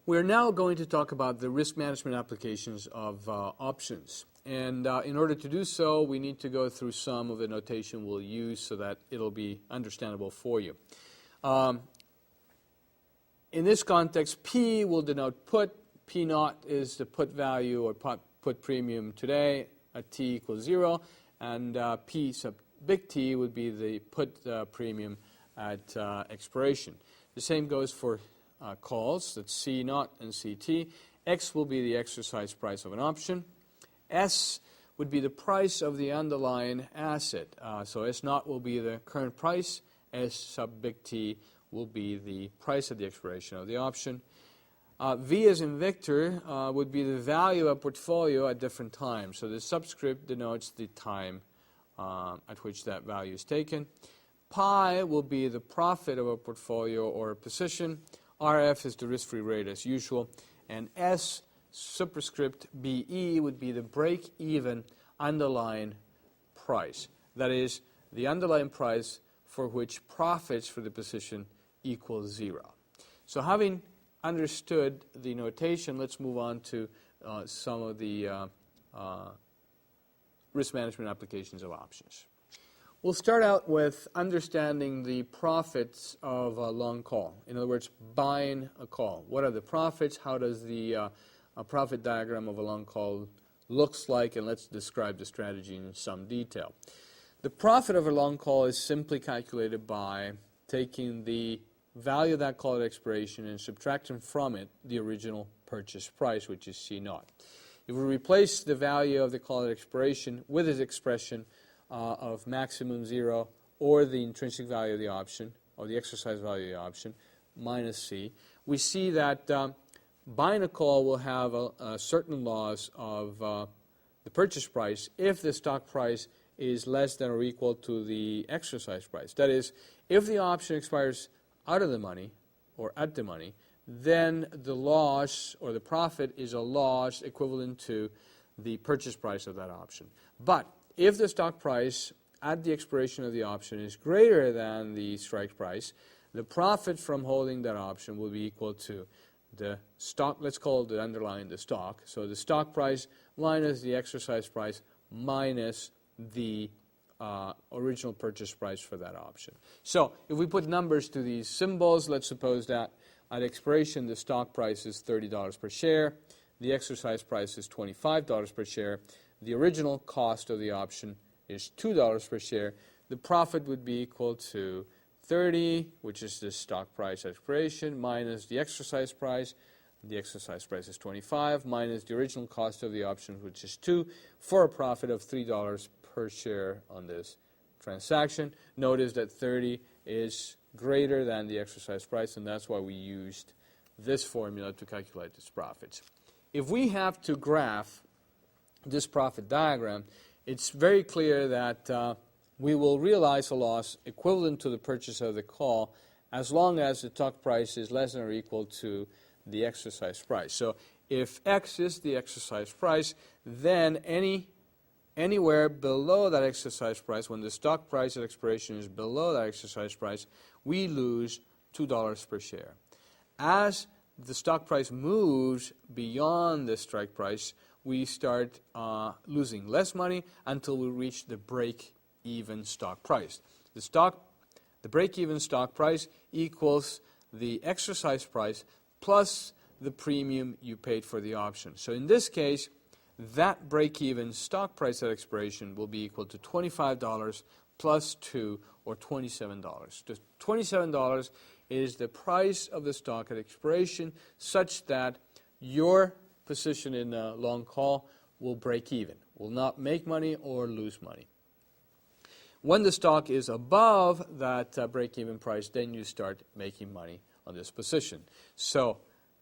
We're now going to talk about the risk management applications of options. And in order to do so, we need to go through some of the notation we'll use so that it'll be understandable for you. In this context, P will denote put. P naught is the put value or put premium today at T equals 0. And P sub big T would be the put premium at expiration. The same goes for calls. That's C naught and CT. X will be the exercise price of an option. S would be the price of the underlying asset. So S naught will be the current price. S sub big T will be the price at the expiration of the option. V as in Victor would be the value of a portfolio at different times. So the subscript denotes the time at which that value is taken. Pi will be the profit of a portfolio or a position. RF is the risk-free rate as usual. And S superscript BE would be the break-even underlying price. That is, the underlying price for which profits for the position equals 0. So having understood the notation, let's move on to some of the risk management applications of options. We'll start out with understanding the profits of a long call. In other words, buying a call. What are the profits? How does the profit diagram of a long call looks like? And let's describe the strategy in some detail. The profit of a long call is simply calculated by taking the value of that call at expiration and subtracting from it the original purchase price, which is C naught. If we replace the value of the call at expiration with its expression of maximum 0 or the intrinsic value of the option, or the exercise value of the option, minus C, we see that buying a call will have a certain loss of the purchase price if the stock price is less than or equal to the exercise price. That is, if the option expires out of the money or at the money, then the loss or the profit is a loss equivalent to the purchase price of that option. But if the stock price at the expiration of the option is greater than the strike price, the profit from holding that option will be equal to the stock, let's call the underlying the stock. So the stock price minus the exercise price minus the original purchase price for that option. So if we put numbers to these symbols, let's suppose that at expiration the stock price is $30 per share, the exercise price is $25 per share, the original cost of the option is $2 per share, the profit would be equal to 30, which is the stock price at expiration, minus the exercise price. The exercise price is 25, minus the original cost of the option, which is 2, for a profit of $3 per share on this transaction. Notice that 30 is greater than the exercise price, and that's why we used this formula to calculate its profits. If we have to graph this profit diagram, it's very clear that we will realize a loss equivalent to the purchase of the call as long as the stock price is less than or equal to the exercise price. So if X is the exercise price, then anywhere below that exercise price, when the stock price at expiration is below that exercise price, we lose $2 per share. As the stock price moves beyond the strike price, we start losing less money until we reach the break-even stock price. The break-even stock price equals the exercise price plus the premium you paid for the option. So in this case, that break-even stock price at expiration will be equal to $25 plus 2, or $27. The $27 is the price of the stock at expiration, such that your position in a long call will break even, will not make money or lose money. When the stock is above that break-even price, then you start making money on this position. So,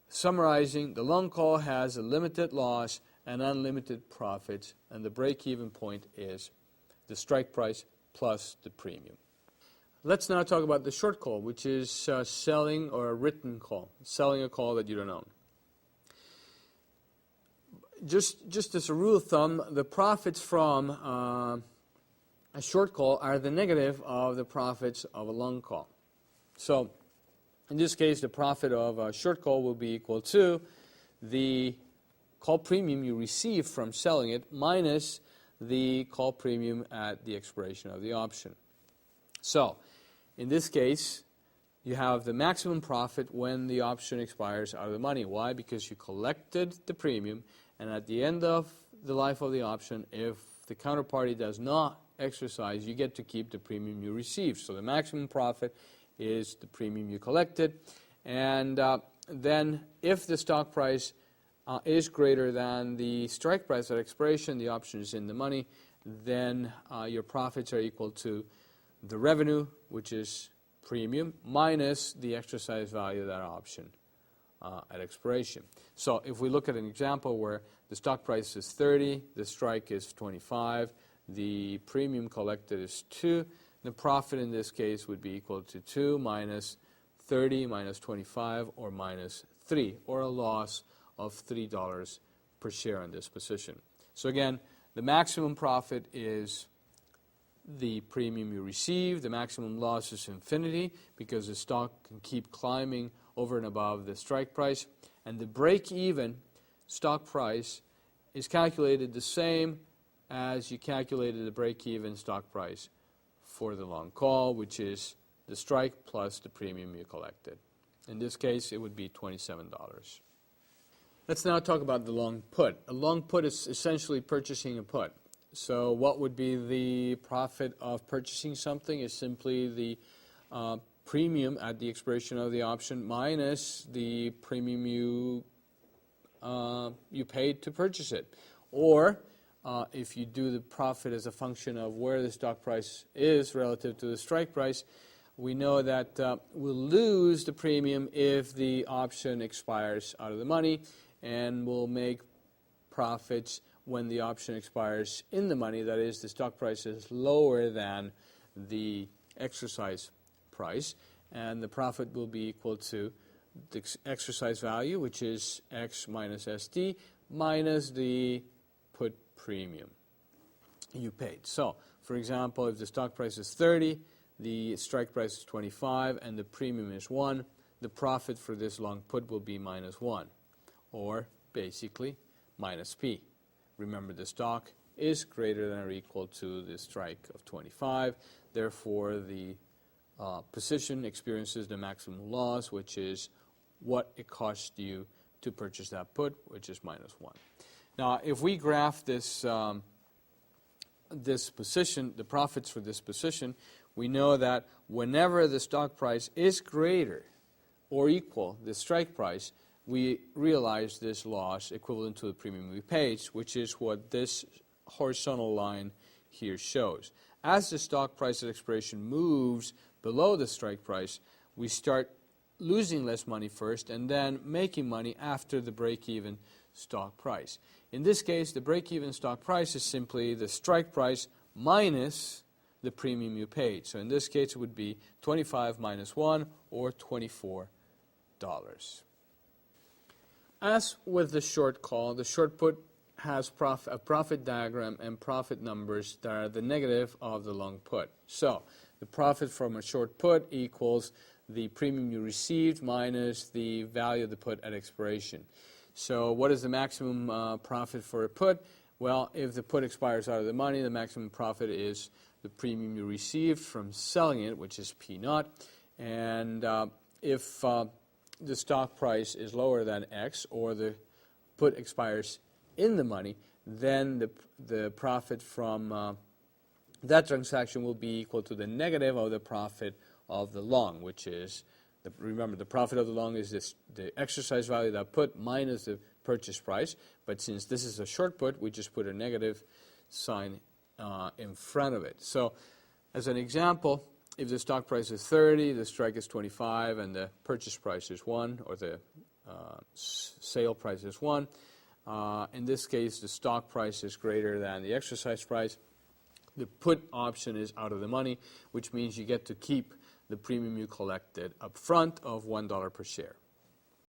summarizing, the long call has a limited loss and unlimited profits, and the break-even point is the strike price plus the premium. Let's now talk about the short call, which is selling or a written call, selling a call that you don't own. Just as a rule of thumb, the profits from a short call are the negative of the profits of a long call. So In this case, the profit of a short call will be equal to the call premium you receive from selling it minus the call premium at the expiration of the option. So, in this case, you have the maximum profit when the option expires out of the money. Why? Because you collected the premium, and at the end of the life of the option, if the counterparty does not exercise, you get to keep the premium you received. So the maximum profit is the premium you collected, and then if the stock price is greater than the strike price at expiration, the option is in the money, then your profits are equal to the revenue, which is premium, minus the exercise value of that option at expiration. So if we look at an example where the stock price is 30, the strike is 25, the premium collected is 2, the profit in this case would be equal to 2 minus 30 minus 25, or minus 3, or a loss of $3 per share in this position. So again, the maximum profit is the premium you receive. The maximum loss is infinity because the stock can keep climbing over and above the strike price. And the break-even stock price is calculated the same as you calculated the break-even stock price for the long call, which is the strike plus the premium you collected. In this case, it would be $27. Let's now talk about the long put. A long put is essentially purchasing a put. So what would be the profit of purchasing something is simply the premium at the expiration of the option minus the premium you paid to purchase it. Or if you do the profit as a function of where the stock price is relative to the strike price, we know that we'll lose the premium if the option expires out of the money, and we'll make profits when the option expires in the money, that is, the stock price is lower than the exercise price, and the profit will be equal to the exercise value, which is X minus ST, minus the put premium you paid. So, for example, if the stock price is 30, the strike price is 25, and the premium is 1, the profit for this long put will be minus 1, or basically minus P. Remember, the stock is greater than or equal to the strike of 25. Therefore, the position experiences the maximum loss, which is what it cost you to purchase that put, which is minus 1. Now, if we graph this, this position, the profits for this position, we know that whenever the stock price is greater or equal the strike price, we realize this loss equivalent to the premium we paid, which is what this horizontal line here shows. As the stock price at expiration moves below the strike price, we start losing less money first and then making money after the break-even stock price. In this case, the break-even stock price is simply the strike price minus the premium you paid. So in this case, it would be 25 minus 1, or $24. As with the short call, the short put has a profit diagram and profit numbers that are the negative of the long put. So the profit from a short put equals the premium you received minus the value of the put at expiration. So what is the maximum profit for a put? Well, if the put expires out of the money, the maximum profit is the premium you received from selling it, which is P naught. And if the stock price is lower than X, or the put expires in the money, then the profit from that transaction will be equal to the negative of the profit of the long, which is, remember, the profit of the long is the exercise value of that put minus the purchase price. But since this is a short put, we just put a negative sign in front of it. So as an example, if the stock price is 30, the strike is 25, and the purchase price is 1, or the sale price is 1, in this case, the stock price is greater than the exercise price. The put option is out of the money, which means you get to keep the premium you collected up front of $1 per share.